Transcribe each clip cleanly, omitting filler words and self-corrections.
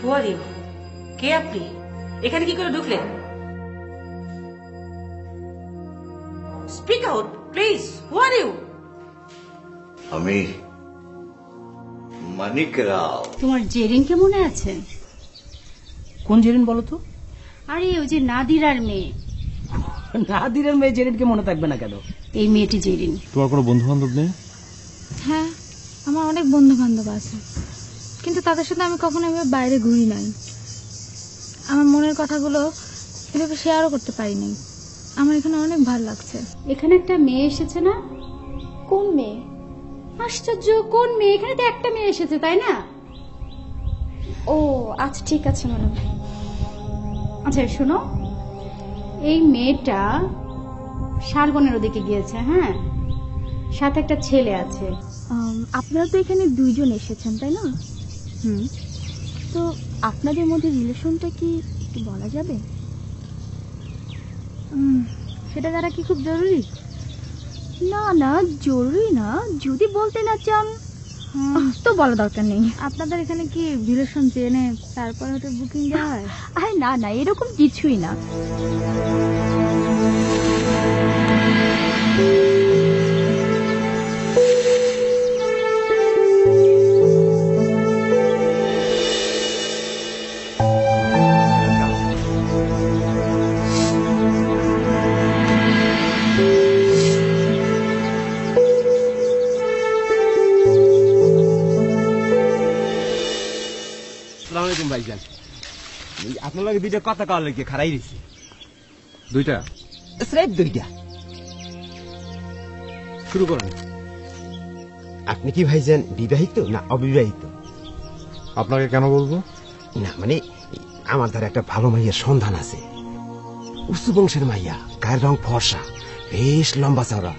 Who are you? কে আপনি? এখানে কি করে ঢুকলেন? Speak out, please. Who are you? আমি মানিক রাও। তোমার জেরিনকে মনে আছে? কোন জেরিন বলো তো? আরে ওই যে নাদিরার মেয়ে। নাদিরের মেয়ে জেরিনকে মনে থাকবে না কেন? এই মেয়েটি জেরিন। তোমার কোনো বন্ধু বান্ধব নেই? হ্যাঁ, আমার অনেক বন্ধু বান্ধব আছে, কিন্তু তাদের সাথে আমি কখনো এভাবে বাইরে ঘুরি নাই। আমার মনের কথাগুলো এভাবে শেয়ারও করতে পারি নাই। আমার এখানে অনেক ভালো লাগছে। এখানে একটা মেয়ে এসেছে না? কোন মেয়ে? আশ্চর্য, কোন মেয়ে? এখানে তো একটা মেয়ে এসেছে, তাই না? ও আচ্ছা, ঠিক আছে ম্যাডাম। আচ্ছা শোনো, এই মেয়েটা শালবনের ওদিকে গিয়েছে, হ্যাঁ, সাথে একটা ছেলে আছে। আপনারা তো এখানে দুইজন এসেছেন, তাই না? হুম। তো আপনাদের মধ্যে রিলেশনটা কি একটু বলা যাবে? সেটা দ্বারা কি খুব জরুরি? না না, জরুরি না। যদি বলতে না চান তো বলা দরকার নেই। আপনাদের এখানে কি রিলেশন জেনে তারপর হয়তো বুকিং দেওয়া হয়? আরে না না, এরকম কিছুই না। ভাইজান, আপনার লগে দুইটা কথা কওয়ার লাগে খাড়াই রয়েছে। দুইটা? স্রেফ দুইটা। শুরু করেন। আপনি কি ভাইজান বিবাহিত না অবিবাহিত? আপনাকে কেন বলবো? না মানে আমার দ্বারা একটা ভালো মাইয়ার সন্ধান আছে। উঁচু বংশের মাইয়া, গায়ের রং ফর্সা, বেশ লম্বা চওড়া।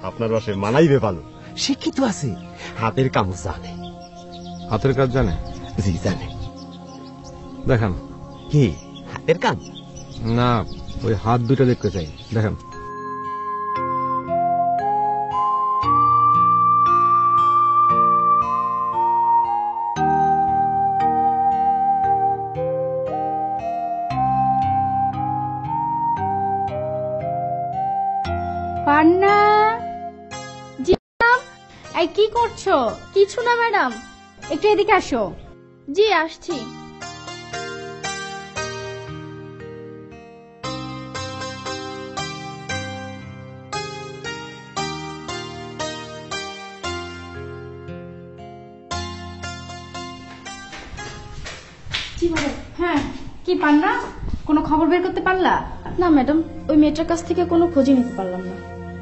আপনার বাসে মানাইবে ভালো, শিক্ষিত আছে, হাতের কাম জানে। হাতের কাজ জানে? জি জানে। দেখান। কি হাতের কাম? না, ওই হাত দুইটা দেখতে চাই, দেখান। পান্না, জি ম্যাডাম। এই কি করছো? কিছু না ম্যাডাম। একটু এদিকে আসো। জি আসছি। হ্যাঁ, কি পান্না, কোনো খবর বের করতে পারলা? না ম্যাডাম, ওই মেয়েটার কাছ থেকে কোনো খোঁজই নিতে পারলাম না।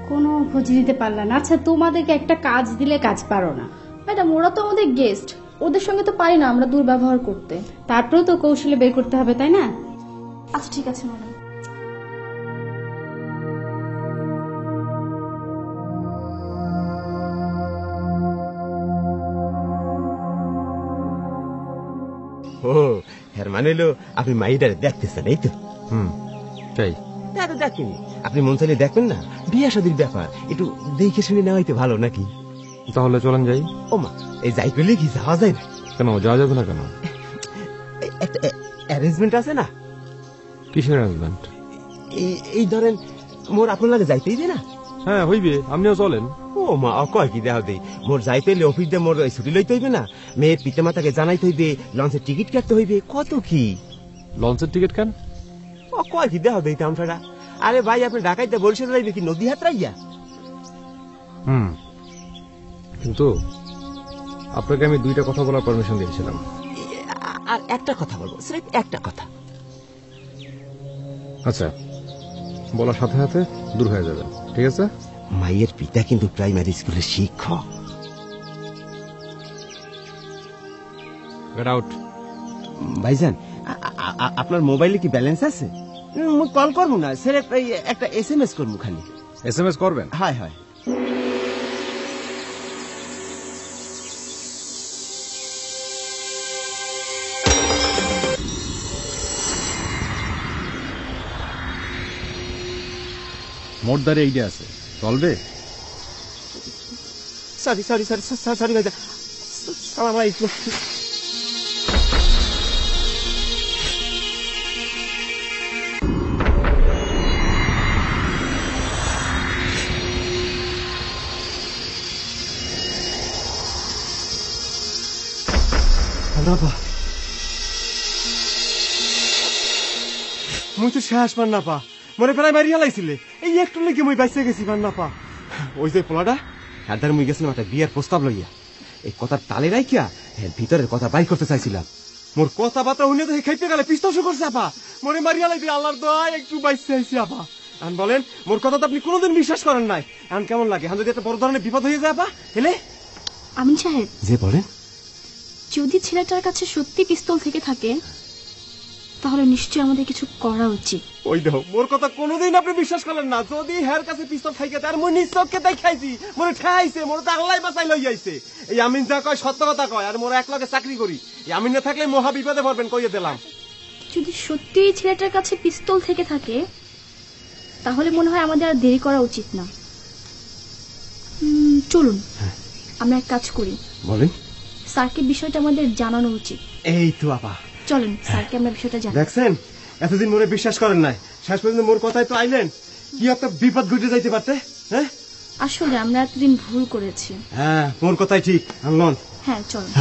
কোনো খোঁজ নিতে পারলা না? আচ্ছা, তোমাদেরকে একটা কাজ দিলে কাজ পারো না? ম্যাডাম, ওরা তো আমাদের গেস্ট, ওদের সঙ্গে তো পারি না আমরা দুর্ব্যবহার করতে। তারপরেও তো কৌশলে বের করতে হবে, তাই না? আচ্ছা ঠিক আছে ম্যাডাম। ও এর মানে হলো আপনি মাইডারে দেখতেছেন, এই তো? চাই। দেখেনি আপনি মন চাইলে দেখবেন না, বিয়ে শাদীর ব্যাপার একটু দেখে শুনে নেওয়াইতে ভালো নাকি? তাহলে চলেন যাই। ও মা, এই যাই করলে কি যাওয়া যায় না? কেন যাওয়া যাবে না কেন? একটা অ্যারেঞ্জমেন্ট আছে না। কিসের অ্যারেঞ্জমেন্ট? এই ধরেন মোর আপনার লাগে যাইতেই দে না। হ্যাঁ হইবে, আপনিও চলেন। ও মা, কয় কি দেওয়া দেই, মোর যাইতে হইলে অফিস দিয়ে মোর ছুটি লইতে হইবে না, মেয়ের পিতা মাতাকে জানাইতে হইবে, লঞ্চের টিকিট কাটতে হইবে, কত কি। লঞ্চের টিকিট কেন? ও কয় কি দেওয়া দেই তামসারা। আরে ভাই, আপনি ঢাকাইতে বলছেন যাইবে কি নদী হাত রাইয়া? কিন্তু আপনাকে আমি দুইটা কথা বলার পারমিশন দিয়েছিলাম। আর একটা কথা বলবো, স্রেফ একটা কথা। আচ্ছা, বলার সাথে সাথে দূর হয়ে যাবে, ঠিক আছে? মাইয়ের পিতা কিন্তু প্রাইমারি স্কুলের শিক্ষক। Get out. ভাইজান, আপনার মোবাইলে কি ব্যালেন্স আছে? কল করবো না, স্রেফ একটা SMS করবো খালি। SMS করবেন? হয় হয়। মোটদারে এইটা আছে, চলবে? সরি সরি সরি সরি ভাইজান, সালাম আলাইকুম। নাপা মুই তো শেষ পান নাপা মনে প্রায় মারিয়া লাইছিলে এই একটু লেগে মুই বাইসে গেছি পান নাপা ওই যে পোলাটা হাদার মুই গেছিলাম একটা বিয়ের প্রস্তাব লইয়া এই কথার তালে রাইকিয়া ভিতরের কথা বাই করতে চাইছিলাম মোর কথাবার্তা হইলে তো খাইতে গেলে পিস্তল করছে আপা মনে মারিয়া লাইছি আল্লাহর দোয়ায় একটু বাইসে আইছি আপা এখন বলেন মোর কথা তো আপনি কোনোদিন বিশ্বাস করেন নাই এখন কেমন লাগে এখন যদি একটা বড় ধরনের বিপদ হয়ে যায় আপা হেলে আমিন সাহেব যে বলেন যদি ছেলেটার কাছে সত্যি পিস্তল থেকে থাকে তাহলে নিশ্চয়ই আমাদের কিছু করা উচিত। ওই দেখো মোর কথা কোনোদিন আপনি বিশ্বাস করলেন না যদি হের কাছে পিস্তল খাইকে তার মই নিজ চোখকে তাই খাইছি মোরে ঠাইছে মোরে তো আল্লাহ বাঁচাই লই আইছে এই আমিন যা কয় সত্য কথা কয় আর মোরে একলগে চাকরি করি এই আমিন না থাকলে মহা বিপদে পড়বেন কইয়ে দিলাম। যদি সত্যি ছেলেটার কাছে পিস্তল থেকে থাকে তাহলে মনে হয় আমাদের আর দেরি করা উচিত না। চলুন আমরা এক কাজ করি, বলেন স্যারকে বিষয়টা আমাদের জানানো উচিত। এই তো আপা চলেন স্যারকে আমরা বিষয়টা জানাই। দেখছেন এতদিন মোরে বিশ্বাস করেন নাই, শেষ পর্যন্ত মোর কথাই তো আইলেন, কি একটা বিপদ ঘটে যাইতে পারতে। হ্যাঁ আসলে আমরা এতদিন ভুল করেছি। হ্যাঁ মোর কথাই ঠিক আনলন। হ্যাঁ চলেন।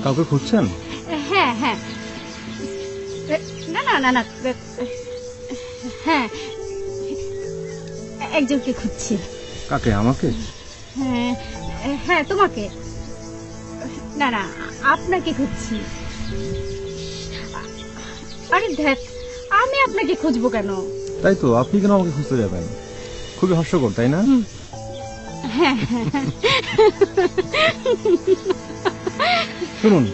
কাউকে খুঁজছেন? হ্যাঁ হ্যাঁ, না না না না, হ্যাঁ একজনকে খুঁজছি। কাকে? আমাকে? হ্যাঁ হ্যাঁ তোমাকে, না না আপনাকে খুঁজছি। আরে দেখ, আমি আপনাকে খুঁজবো কেন? তাই তো, আপনি কেন আমাকে খুঁজতে যাবেন? খুবই হাস্যকর তাই না? হ্যাঁ শুনুন,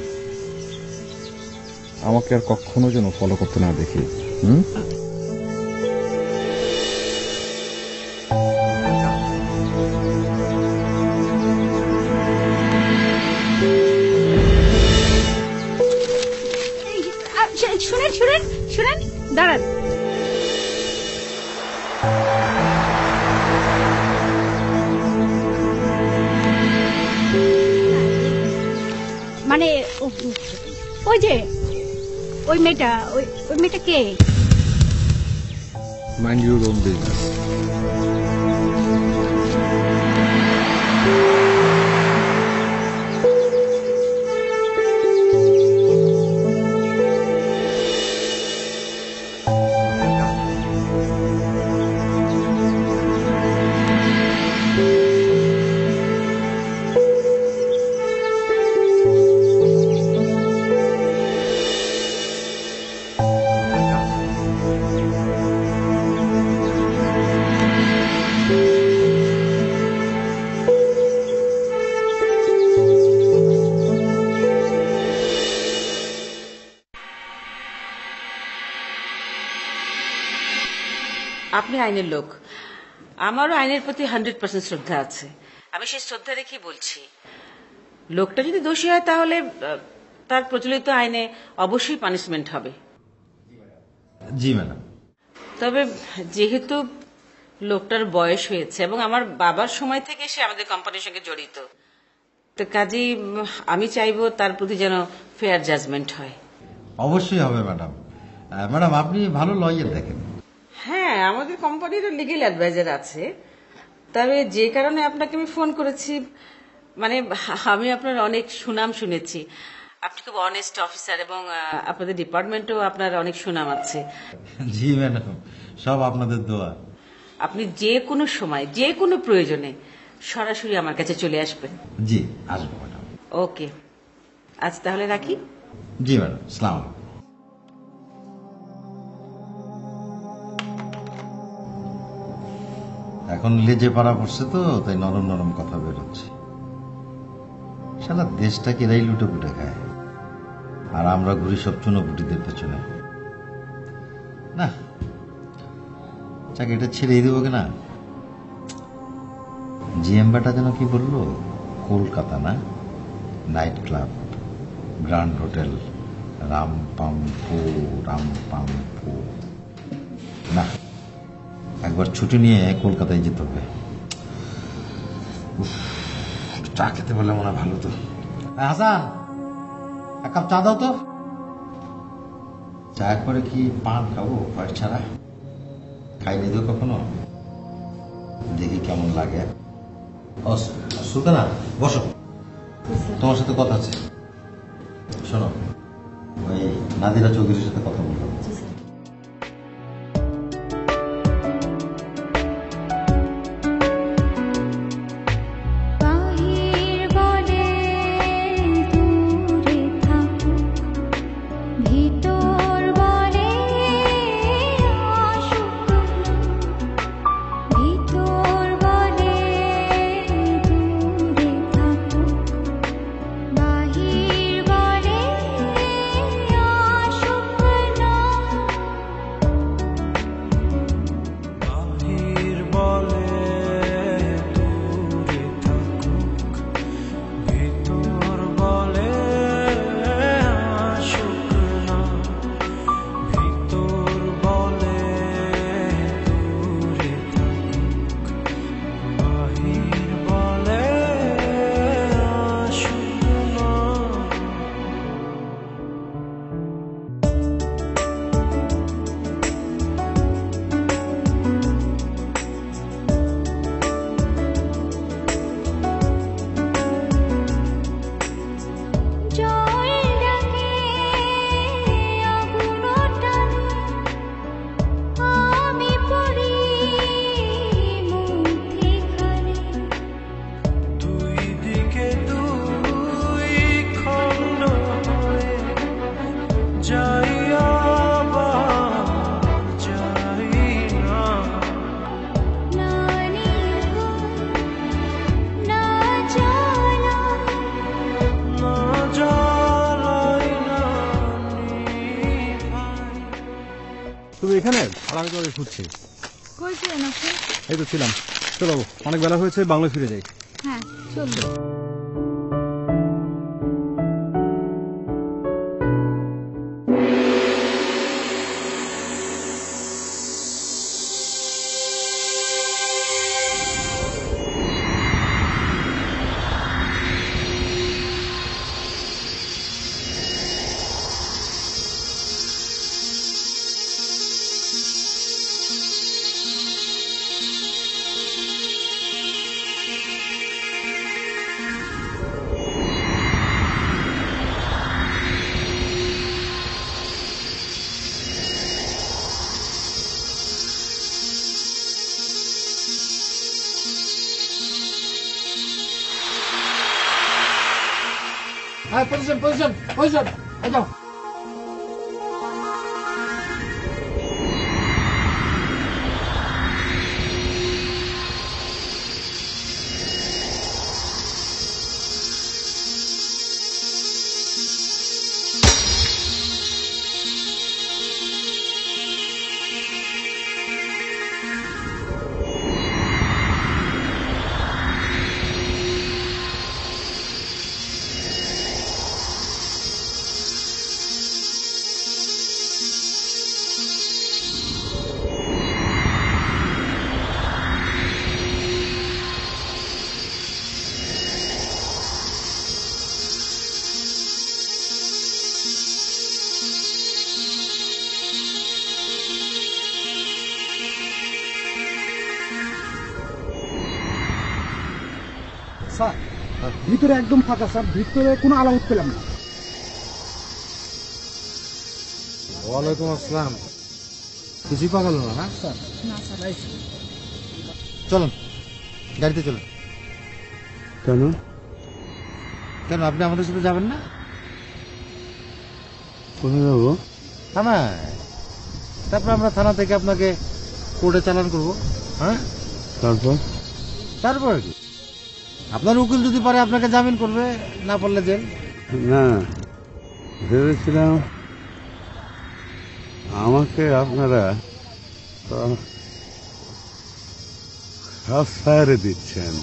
আমাকে আর কখনো যেন ফলো করতে না দেখি। শুনেন শুনেন শুনেন, দাঁড়ান। মানে ওই যে ওই মেয়েটা, ওই মেয়েটা কে? Mind your own business. আপনি আইনের লোক, আমারও আইনের প্রতি 100% শ্রদ্ধা আছে। আমি সেই শ্রদ্ধা রেখেই বলছি, লোকটা যদি দোষী হয় তাহলে তার প্রচলিত আইনে অবশ্যই পানিশমেন্ট হবে। জি ম্যাডাম। তবে যেহেতু লোকটার বয়স হয়েছে এবং আমার বাবার সময় থেকে সে আমাদের কোম্পানির সঙ্গে জড়িত, তো কাজেই আমি চাইবো তার প্রতি যেন ফেয়ার জাজমেন্ট হয়। অবশ্যই হবে ম্যাডাম। ম্যাডাম আপনি ভালো লয়ার দেখেন। হ্যাঁ, আমাদের কোম্পানির লিগ্যাল অ্যাডভাইজার আছে। তবে যে কারণে আপনাকে আমি ফোন করেছি, মানে আমি আপনার অনেক সুনাম শুনেছি, আপনি খুব অনেস্ট অফিসার এবং আপনাদের ডিপার্টমেন্টেও আপনার অনেক সুনাম আছে। জি ম্যাডাম, সব আপনাদের দোয়া। আপনি যে কোনো সময় যে কোনো প্রয়োজনে সরাসরি আমার কাছে চলে আসবেন। জি আসবো ম্যাডাম। ওকে, আজ তাহলে রাখি। জি ম্যাডাম, আসসালামু আলাইকুম। এখন লেজে পাড়া পড়ছে তো, তাই নরম নরম কথা বেরোচ্ছে। সারা দেশটাকে এরাই লুটে পুটে খায়, আর আমরা ঘুরি সব চুনোপুটিদের পেছনে। না, চাকরিটা ছেড়েই দেবো কিনা। জিএমবাটা যেন কি বললো, কলকাতা না, নাইট ক্লাব, গ্র্যান্ড হোটেল, রামপাম্পু। না, একবার ছুটি নিয়ে কলকাতায় যেতে হবে। চা খেতে পারলে মনে ভালো তো। হাসান, এক কাপ চা দাও তো। চা করে কি পান খাবো হোয়াইট ছাড়া? খাইনি তো কখনো, দেখি কেমন লাগে। সুলতানা বসো, তোমার সাথে কথা আছে। শোনো, ওই নাদিরা চৌধুরীর সাথে কথা বলবো। তুমি এখানে? আর আমি তোমাকে খুঁজছি। কই ছিলেন আপনি? এই তো ছিলাম। চলো অনেক বেলা হয়েছে, বাংলায় ফিরে যাই। হ্যাঁ চলুন। পজিশন, যাও। স্যার ভিতরে একদম ফাঁকা স্যার, ভিতরে কোনো আলামত পেলাম না। ওয়ালাইকুম আসসালাম। কিছুই পাওয়া গেল না? না স্যার, চলুন গাড়িতে চলুন। কেন? কেন আপনি আমাদের সাথে যাবেন না? কোথায় যাবো? থানায়। তারপর আমরা থানা থেকে আপনাকে কোর্টে চালান করবো। হ্যাঁ, তারপর কি আপনার উকিল যদি পারে আপনাকে জামিন করবে, না পারলে জেল। না, ভেবেছিলাম আমাকে আপনারা সব ছাড়ে দিচ্ছেন।